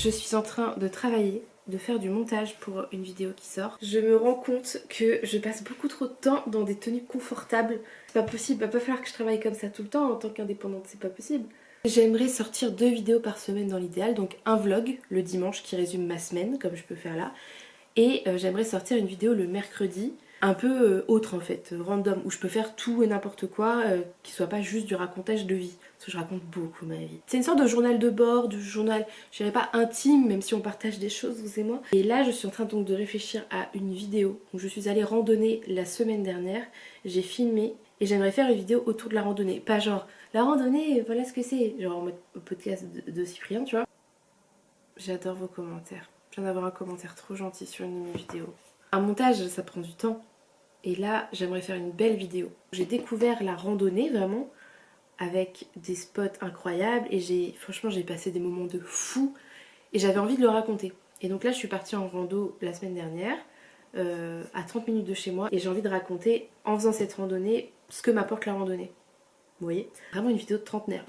Je suis en train de travailler, de faire du montage pour une vidéo qui sort. Je me rends compte que je passe beaucoup trop de temps dans des tenues confortables. C'est pas possible, il va pas falloir que je travaille comme ça tout le temps en tant qu'indépendante, c'est pas possible. J'aimerais sortir 2 vidéos par semaine dans l'idéal, donc un vlog le dimanche qui résume ma semaine, comme je peux faire là. Et j'aimerais sortir une vidéo le mercredi, un peu autre en fait, random, où je peux faire tout et n'importe quoi, qui soit pas juste du racontage de vie, parce que je raconte beaucoup ma vie. C'est une sorte de journal de bord, de journal, je dirais pas intime, même si on partage des choses, vous et moi. Et là je suis en train donc de réfléchir à une vidéo, où je suis allée randonner la semaine dernière, j'ai filmé, et j'aimerais faire une vidéo autour de la randonnée, pas genre, la randonnée, voilà ce que c'est, genre en mode podcast de Cyprien, tu vois. J'adore vos commentaires. Je viens d'avoir un commentaire trop gentil sur une de mes vidéos. Un montage, ça prend du temps. Et là, j'aimerais faire une belle vidéo. J'ai découvert la randonnée, vraiment, avec des spots incroyables. Et franchement, j'ai passé des moments de fou. Et j'avais envie de le raconter. Et donc là, je suis partie en rando la semaine dernière, à 30 minutes de chez moi. Et j'ai envie de raconter, en faisant cette randonnée, ce que m'apporte la randonnée. Vous voyez ? Vraiment une vidéo de trentenaire.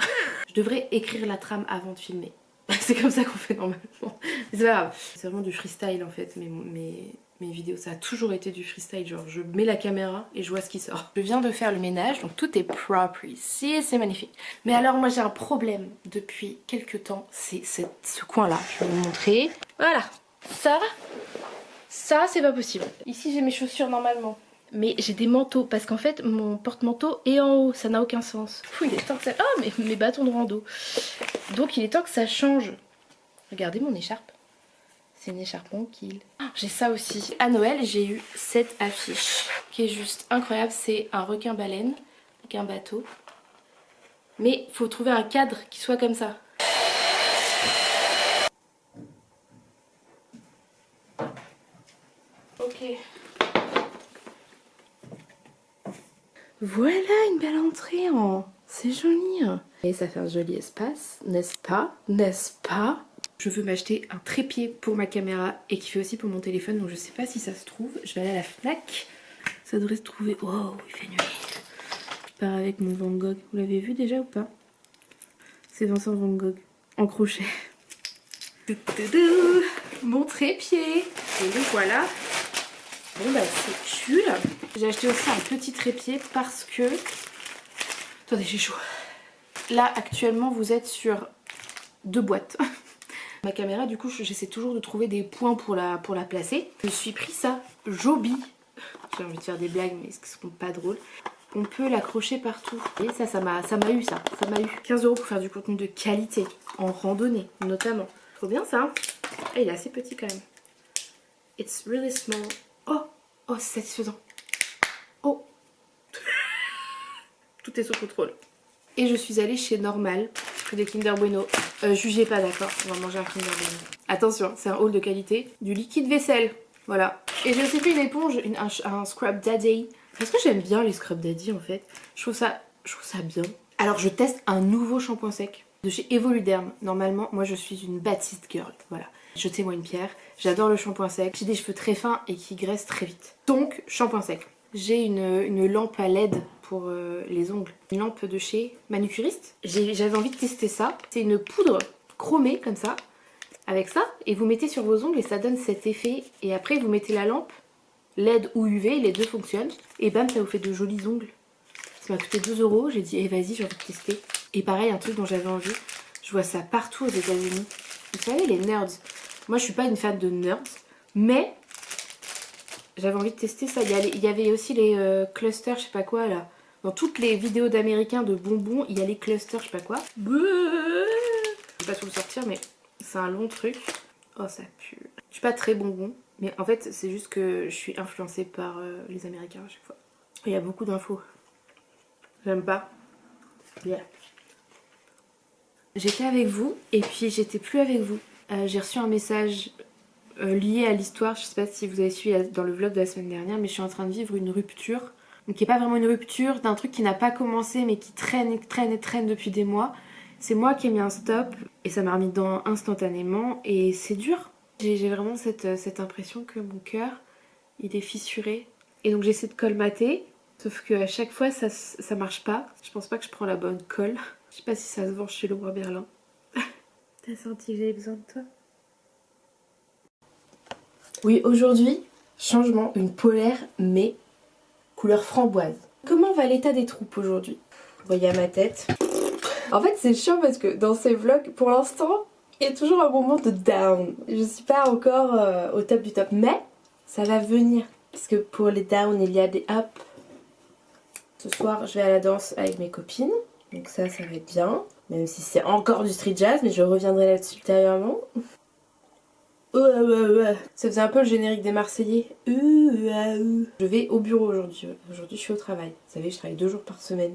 Je devrais écrire la trame avant de filmer. C'est comme ça qu'on fait normalement. C'est pas grave. C'est vraiment du freestyle en fait, mes vidéos. Ça a toujours été du freestyle. Genre, je mets la caméra et je vois ce qui sort. Je viens de faire le ménage, donc tout est propre ici. C'est magnifique. Mais alors, moi, j'ai un problème depuis quelques temps. C'est ce coin-là. Je vais vous montrer. Voilà. Ça, c'est pas possible. Ici, j'ai mes chaussures normalement. Mais j'ai des manteaux parce qu'en fait mon porte-manteau est en haut, ça n'a aucun sens. Fou, il est temps que ça... Oh, mais mes bâtons de rando. Donc il est temps que ça change. Regardez mon écharpe. C'est une écharpe tranquille. Oh, j'ai ça aussi. À Noël, j'ai eu cette affiche qui est juste incroyable. C'est un requin-baleine avec un bateau. Mais faut trouver un cadre qui soit comme ça. Ok. Voilà une belle entrée en... C'est joli. Et ça fait un joli espace, n'est-ce pas? N'est-ce pas? Je veux m'acheter un trépied pour ma caméra et qui fait aussi pour mon téléphone, donc je sais pas si ça se trouve. Je vais aller à la Fnac. Ça devrait se trouver... Oh, il fait nuit. Je pars avec mon Van Gogh. Vous l'avez vu déjà ou pas? C'est Vincent Van Gogh. En crochet. Mon trépied. Et donc voilà. Bon bah c'est cool. J'ai acheté aussi un petit trépied parce que... Attendez, j'ai chaud. Là actuellement vous êtes sur 2 boîtes. Ma caméra du coup j'essaie toujours de trouver des points pour la placer. Je me suis pris ça, Joby. J'ai envie de faire des blagues mais ce sont pas drôles. On peut l'accrocher partout. Et ça m'a eu ça. Ça m'a eu 15 € pour faire du contenu de qualité. En randonnée notamment. Trop bien ça. Et il est assez petit quand même. It's really small. Oh, c'est satisfaisant. Oh. Tout est sous contrôle. Et je suis allée chez Normal, près des Kinder Bueno. Jugez pas, d'accord, on va manger un Kinder Bueno. Attention, c'est un haul de qualité. Du liquide vaisselle, voilà. Et j'ai aussi pris une éponge, un Scrub Daddy. Parce que j'aime bien les Scrub Daddy en fait. Je trouve ça bien. Alors je teste un nouveau shampoing sec de chez Evoluderm. Normalement, moi je suis une Baptiste girl, voilà. Jetez-moi une pierre. J'adore le shampoing sec. J'ai des cheveux très fins et qui graissent très vite. Donc, shampoing sec. J'ai une lampe à LED pour les ongles. Une lampe de chez Manucuriste. J'avais envie de tester ça. C'est une poudre chromée comme ça. Avec ça. Et vous mettez sur vos ongles et ça donne cet effet. Et après, vous mettez la lampe LED ou UV. Les deux fonctionnent. Et bam, ça vous fait de jolis ongles. Ça m'a coûté 2 €. J'ai dit, vas-y, j'ai envie de tester. Et pareil, un truc dont j'avais envie. Je vois ça partout aux États-Unis. Vous savez, les nerds. Moi, je suis pas une fan de nerds. Mais... j'avais envie de tester ça. Il y avait aussi les clusters, je sais pas quoi là. Dans toutes les vidéos d'américains de bonbons, il y a les clusters, je sais pas quoi. Je vais pas tout le sortir, mais c'est un long truc. Oh, ça pue. Je suis pas très bonbon, mais en fait, c'est juste que je suis influencée par les Américains à chaque fois. Il y a beaucoup d'infos. J'aime pas. Yeah. J'étais avec vous, et puis j'étais plus avec vous. J'ai reçu un message... lié à l'histoire, je sais pas si vous avez suivi dans le vlog de la semaine dernière, mais je suis en train de vivre une rupture. Donc qui n'est pas vraiment une rupture, d'un truc qui n'a pas commencé mais qui traîne et traîne et traîne depuis des mois. C'est moi qui ai mis un stop et ça m'a remis dedans instantanément et c'est dur. J'ai vraiment cette impression que mon cœur, il est fissuré. Et donc j'essaie de colmater, sauf qu'à chaque fois ça marche pas. Je pense pas que je prends la bonne colle. Je sais pas si ça se vend chez Leroy Merlin. T'as senti que j'avais besoin de toi? Oui, aujourd'hui, changement, une polaire mais couleur framboise. Comment va l'état des troupes aujourd'hui? Vous voyez à ma tête. En fait c'est chiant parce que dans ces vlogs, pour l'instant, il y a toujours un moment de down. Je suis pas encore au top du top, mais ça va venir. Parce que pour les downs, il y a des up. Ce soir, je vais à la danse avec mes copines. Donc ça va être bien. Même si c'est encore du street jazz, mais je reviendrai là-dessus ultérieurement. Ça faisait un peu le générique des Marseillais. Je vais au bureau aujourd'hui. Aujourd'hui, je suis au travail. Vous savez, je travaille 2 jours par semaine.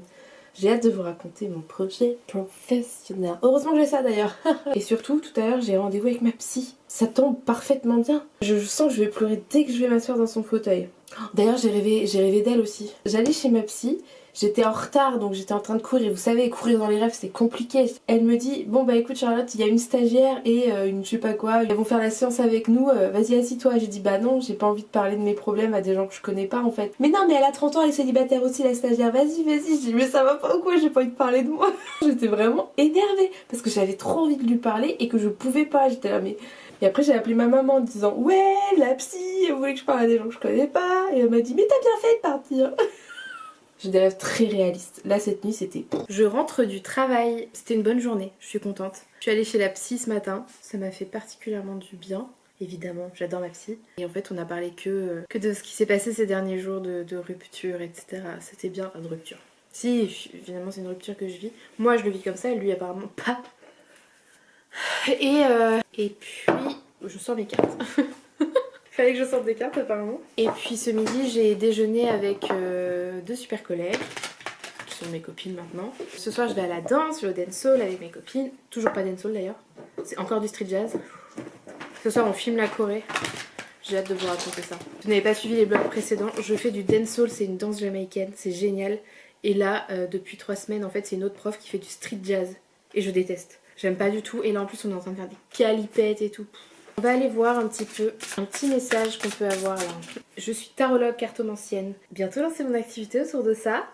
J'ai hâte de vous raconter mon projet professionnel. Heureusement que j'ai ça d'ailleurs. Et surtout, tout à l'heure, j'ai rendez-vous avec ma psy. Ça tombe parfaitement bien. Je sens que je vais pleurer dès que je vais m'asseoir dans son fauteuil. D'ailleurs, j'ai rêvé d'elle aussi. J'allais chez ma psy. J'étais en retard, donc j'étais en train de courir. Et vous savez, courir dans les rêves, c'est compliqué. Elle me dit, bon bah écoute Charlotte, il y a une stagiaire et une je sais pas quoi. Elles vont faire la séance avec nous. Vas-y, assis-toi. J'ai dit, bah non, j'ai pas envie de parler de mes problèmes à des gens que je connais pas en fait. Mais non, mais elle a 30 ans, elle est célibataire aussi, la stagiaire. Vas-y. J'ai dit, mais ça va pas ou quoi? J'ai pas envie de parler de moi. J'étais vraiment énervée parce que j'avais trop envie de lui parler et que je pouvais pas. J'étais là, mais... Et après j'ai appelé ma maman en disant, ouais, la psy, elle voulait que je parle à des gens que je connais pas. Et elle m'a dit, mais t'as bien fait de partir. J'ai des rêves très réalistes. Là, cette nuit, c'était... Je rentre du travail. C'était une bonne journée. Je suis contente. Je suis allée chez la psy ce matin. Ça m'a fait particulièrement du bien. Évidemment, j'adore ma psy. Et en fait, on a parlé que de ce qui s'est passé ces derniers jours, de rupture, etc. C'était bien, enfin, de rupture. Si, finalement, c'est une rupture que je vis. Moi, je le vis comme ça, lui, apparemment, pas. Et puis, je sors mes cartes. Fallait que je sorte des cartes apparemment. Et puis ce midi j'ai déjeuné avec 2 super collègues qui sont mes copines maintenant. Ce soir je vais à la danse, je vais au dancehall avec mes copines. Toujours pas dancehall d'ailleurs. C'est encore du street jazz. Ce soir on filme la Corée. J'ai hâte de vous raconter ça. Si vous n'avez pas suivi les blogs précédents, je fais du dancehall, c'est une danse jamaïcaine, c'est génial. Et là depuis 3 semaines en fait c'est une autre prof qui fait du street jazz. Et je déteste. J'aime pas du tout. Et là en plus on est en train de faire des calipettes et tout. On va aller voir un petit peu un petit message qu'on peut avoir là. Je suis tarologue cartomancienne. Bientôt lancer mon activité autour de ça.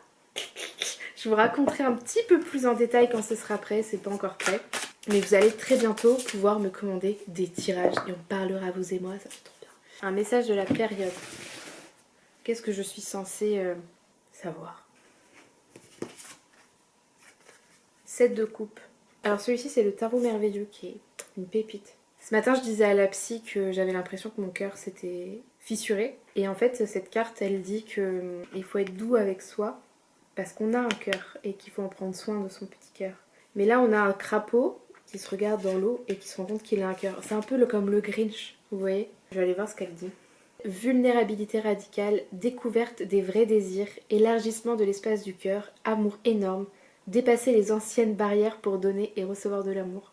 Je vous raconterai un petit peu plus en détail quand ce sera prêt, c'est pas encore prêt. Mais vous allez très bientôt pouvoir me commander des tirages et on parlera vous et moi, ça fait trop bien. Un message de la période. Qu'est-ce que je suis censée savoir? 7 de coupe. Alors celui-ci c'est le tarot merveilleux qui est une pépite. Ce matin, je disais à la psy que j'avais l'impression que mon cœur s'était fissuré. Et en fait, cette carte, elle dit qu'il faut être doux avec soi parce qu'on a un cœur et qu'il faut en prendre soin de son petit cœur. Mais là, on a un crapaud qui se regarde dans l'eau et qui se rend compte qu'il a un cœur. C'est un peu comme le Grinch, vous voyez? Je vais aller voir ce qu'elle dit. Vulnérabilité radicale, découverte des vrais désirs, élargissement de l'espace du cœur, amour énorme, dépasser les anciennes barrières pour donner et recevoir de l'amour.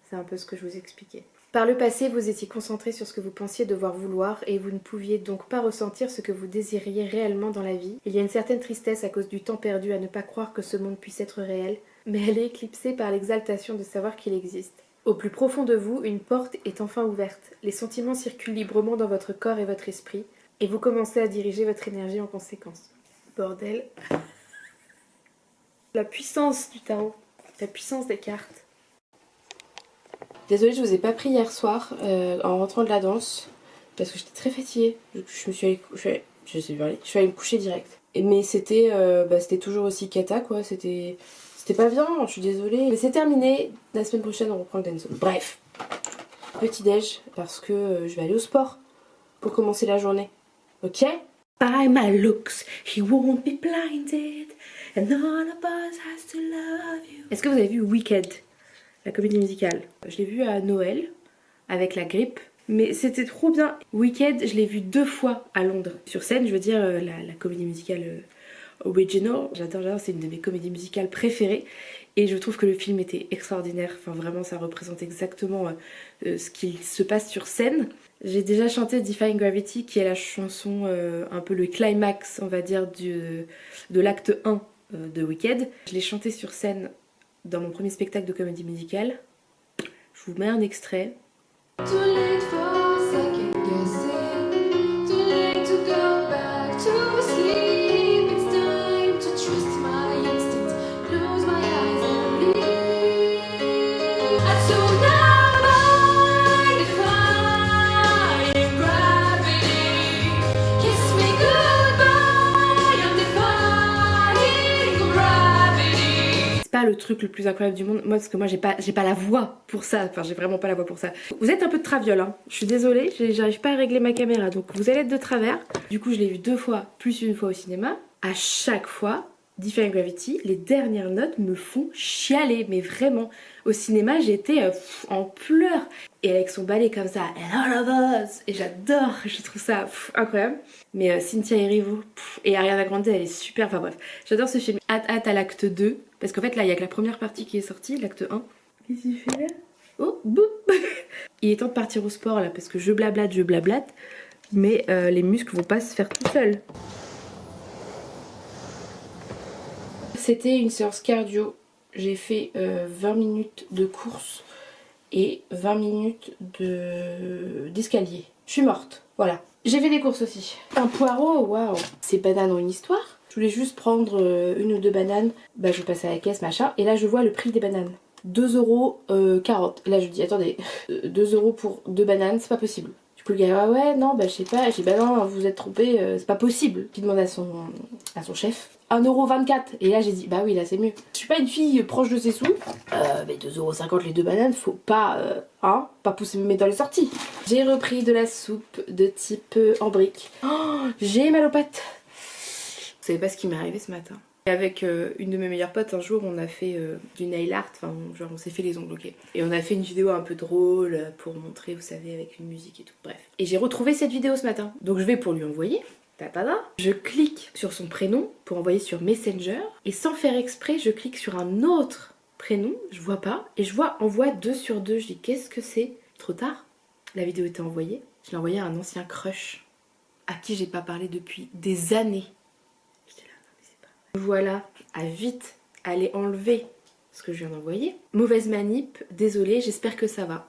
C'est un peu ce que je vous expliquais. Par le passé, vous étiez concentré sur ce que vous pensiez devoir vouloir et vous ne pouviez donc pas ressentir ce que vous désiriez réellement dans la vie. Il y a une certaine tristesse à cause du temps perdu à ne pas croire que ce monde puisse être réel, mais elle est éclipsée par l'exaltation de savoir qu'il existe. Au plus profond de vous, une porte est enfin ouverte. Les sentiments circulent librement dans votre corps et votre esprit, et vous commencez à diriger votre énergie en conséquence. Bordel. La puissance du tarot, la puissance des cartes. Désolée, je vous ai pas pris hier soir en rentrant de la danse parce que j'étais très fatiguée. Je suis allée me coucher direct. Mais c'était toujours aussi cata quoi. C'était pas bien. Je suis désolée. Mais c'est terminé. La semaine prochaine on reprend le dancehall. Bref, petit déj parce que je vais aller au sport pour commencer la journée. Ok? By my looks, he won't be blinded, and none of us has to love you. Est-ce que vous avez vu Wicked? La comédie musicale. Je l'ai vue à Noël, avec la grippe, mais c'était trop bien. Wicked, je l'ai vu 2 fois à Londres. Sur scène, je veux dire, la comédie musicale original. J'adore, c'est une de mes comédies musicales préférées. Et je trouve que le film était extraordinaire. Enfin, vraiment, ça représente exactement ce qu'il se passe sur scène. J'ai déjà chanté Defying Gravity, qui est la chanson, un peu le climax, on va dire, de l'acte 1 de Wicked. Je l'ai chantée sur scène dans mon premier spectacle de comédie musicale. Je vous mets un extrait. Too late for second guessing, too late to go back to sleep. It's time to trust my instinct, close my eyes and leave. I saw now by defying gravity. le truc le plus incroyable du monde, moi parce que moi j'ai pas la voix pour ça, enfin j'ai vraiment pas la voix pour ça. Vous êtes un peu de traviole, hein. Je suis désolée, j'arrive pas à régler ma caméra, donc vous allez être de travers. Du coup je l'ai vu 2 fois, plus une fois au cinéma. À chaque fois, Defying Gravity, les dernières notes me font chialer, mais vraiment. Au cinéma j'étais en pleurs. Et avec son ballet comme ça, and all of us, et j'adore, je trouve ça incroyable. Mais Cynthia Erivo et Ariana Grande, elle est super, enfin bref, j'adore ce film. Hâte à l'acte 2, parce qu'en fait là il y a que la première partie qui est sortie, l'acte 1. Qu'est-ce qu'il fait là? Oh, boum. Il est temps de partir au sport là, parce que je blablate, mais les muscles vont pas se faire tout seuls. C'était une séance cardio, j'ai fait 20 minutes de course et 20 minutes d'escalier. Je suis morte, voilà. J'ai fait des courses aussi. Un poireau, waouh. Ces bananes ont une histoire. Je voulais juste prendre 1 ou 2 bananes. Bah je passe à la caisse, machin. Et là je vois le prix des bananes. 2,40 €. Là je dis attendez, 2 € pour 2 bananes, c'est pas possible. Du coup le gars ah ouais non bah je sais pas. Je dis bah non vous vous êtes trompé, c'est pas possible. Il demande à son chef. 1,24 €. Et là j'ai dit bah oui là c'est mieux. Je suis pas une fille proche de ses sous. Mais 2,50 € les 2 bananes, faut pas pas pousser mes dans les sorties. J'ai repris de la soupe de type en brique. Oh, j'ai mal aux pattes. Vous savez pas ce qui m'est arrivé ce matin. Avec une de mes meilleures potes, un jour on a fait du nail art, enfin genre on s'est fait les ongles, ok. Et on a fait une vidéo un peu drôle pour montrer, vous savez, avec une musique et tout, bref. Et j'ai retrouvé cette vidéo ce matin, donc je vais pour lui envoyer. Tatada. Je clique sur son prénom pour envoyer sur Messenger et sans faire exprès, je clique sur un autre prénom, je vois pas, et je vois envoi 2 sur 2. Je dis qu'est-ce que c'est? Trop tard. La vidéo était envoyée. Je l'ai envoyée à un ancien crush à qui j'ai pas parlé depuis des années. J'étais là, non mais c'est pas vrai. Voilà, à vite aller enlever ce que je viens d'envoyer. Mauvaise manip, désolée, j'espère que ça va.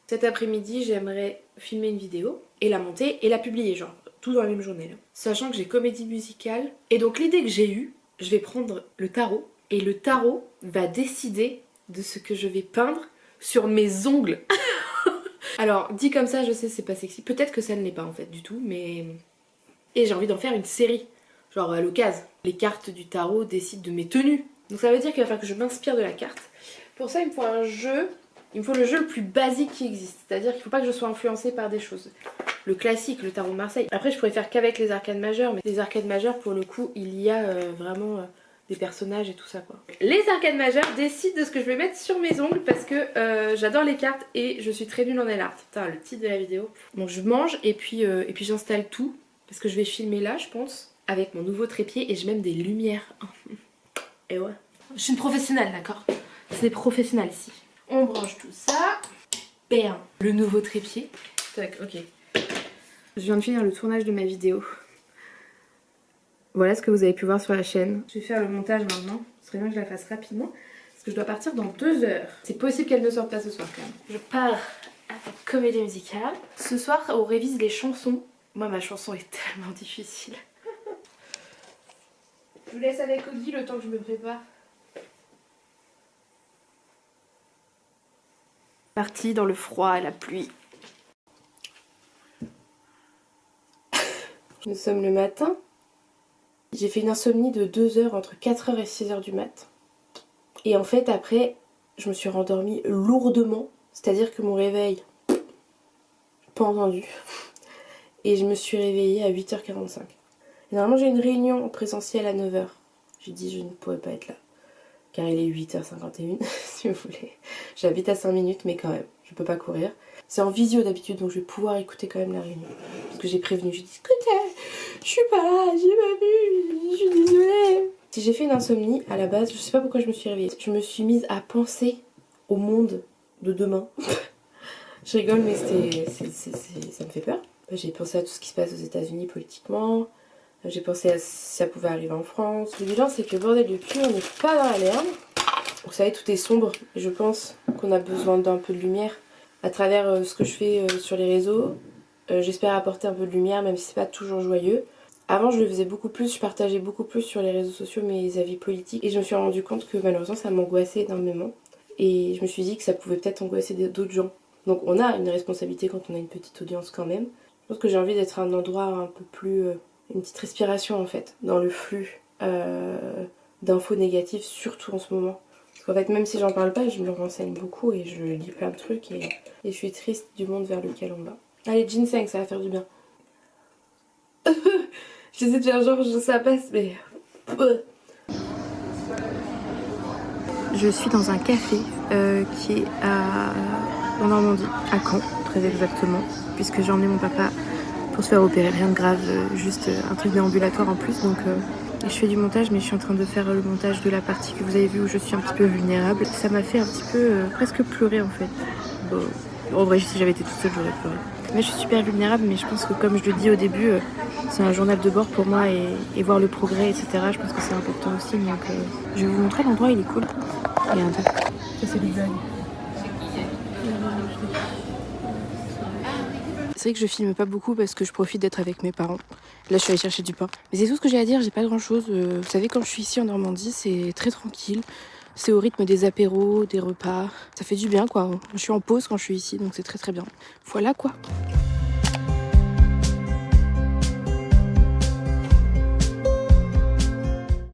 Cet après-midi, j'aimerais filmer une vidéo et la monter et la publier, genre tout dans la même journée là. Sachant que j'ai comédie musicale. Et donc l'idée que j'ai eue, je vais prendre le tarot et le tarot va décider de ce que je vais peindre sur mes ongles. Alors dit comme ça je sais c'est pas sexy, peut-être que ça ne l'est pas en fait du tout, mais... Et j'ai envie d'en faire une série, genre à l'occasion. Les cartes du tarot décident de mes tenues. Donc ça veut dire qu'il va falloir que je m'inspire de la carte. Pour ça il me faut un jeu, il me faut le jeu le plus basique qui existe. C'est-à-dire qu'il ne faut pas que je sois influencée par des choses. Le classique, le tarot de Marseille. Après je pourrais faire qu'avec les arcades majeures, mais les arcades majeures pour le coup il y a vraiment... des personnages et tout ça quoi. Les arcades majeures décident de ce que je vais mettre sur mes ongles parce que j'adore les cartes et je suis très nulle en nail art. Putain le titre de la vidéo. Donc je mange et puis j'installe tout parce que je vais filmer là je pense avec mon nouveau trépied et j'ai même des lumières. Et ouais. Je suis une professionnelle d'accord. C'est professionnel ici. On branche tout ça. Bam. Le nouveau trépied. Tac ok. Je viens de finir le tournage de ma vidéo. Voilà ce que vous avez pu voir sur la chaîne. Je vais faire le montage maintenant. Ce serait bien que je la fasse rapidement. Parce que je dois partir dans 2 heures. C'est possible qu'elle ne sorte pas ce soir quand même. Je pars à la comédie musicale. Ce soir, on révise les chansons. Moi, ma chanson est tellement difficile. Je vous laisse avec Audrey le temps que je me prépare. Partie dans le froid et la pluie. Nous sommes le matin. J'ai fait une insomnie de 2 heures entre 4 h et 6 h du mat. Et en fait après je me suis rendormie lourdement. C'est-à-dire que mon réveil, pas entendu. Et je me suis réveillée à 8 h 45. Et normalement j'ai une réunion présentielle à 9 h. J'ai dit je ne pourrais pas être là. Car il est 8 h 51 si vous voulez. J'habite à 5 minutes mais quand même, je peux pas courir. C'est en visio d'habitude donc je vais pouvoir écouter quand même la réunion. Parce que j'ai prévenu, j'ai dit écoutez, je suis pas là, j'ai pas vu, je suis désolée. Si j'ai fait une insomnie à la base, je sais pas pourquoi je me suis réveillée. Je me suis mise à penser au monde de demain. Je rigole mais ça me fait peur. J'ai pensé à tout ce qui se passe aux États-Unis politiquement. J'ai pensé à si ça pouvait arriver en France. Le bilan c'est que bordel de cul, on n'est pas dans la merde. Vous savez tout est sombre et je pense qu'on a besoin d'un peu de lumière. À travers ce que je fais sur les réseaux, j'espère apporter un peu de lumière même si c'est pas toujours joyeux. Avant je le faisais beaucoup plus, je partageais beaucoup plus sur les réseaux sociaux mes avis politiques et je me suis rendu compte que malheureusement ça m'angoissait énormément et je me suis dit que ça pouvait peut-être angoisser d'autres gens. Donc on a une responsabilité quand on a une petite audience quand même. Je pense que j'ai envie d'être à un endroit un peu plus... une petite respiration en fait dans le flux d'infos négatives, surtout en ce moment. Parce qu'en fait, même si j'en parle pas, je me renseigne beaucoup et je lis plein de trucs et je suis triste du monde vers lequel on va. Allez, ginseng, ça va faire du bien. J'essaie de faire genre ça passe, mais... Je suis dans un café qui est en Normandie, à Caen, très exactement, puisque j'ai emmené mon papa pour se faire opérer, rien de grave, juste un truc déambulatoire en plus, donc je fais du montage, mais je suis en train de faire le montage de la partie que vous avez vue où je suis un petit peu vulnérable. Ça m'a fait un petit peu presque pleurer en fait. Bon, en vrai, si j'avais été toute seule, j'aurais pleuré. Mais je suis super vulnérable, mais je pense que comme je le dis au début, c'est un journal de bord pour moi et voir le progrès, etc. Je pense que c'est important aussi, donc je vais vous montrer l'endroit, il est cool. Regardez, ça c'est les vagues. C'est vrai que je filme pas beaucoup parce que je profite d'être avec mes parents. Là, je suis allée chercher du pain. Mais c'est tout ce que j'ai à dire, j'ai pas grand chose. Vous savez, quand je suis ici en Normandie, c'est très tranquille. C'est au rythme des apéros, des repas. Ça fait du bien, quoi. Je suis en pause quand je suis ici, donc c'est très très bien. Voilà, quoi.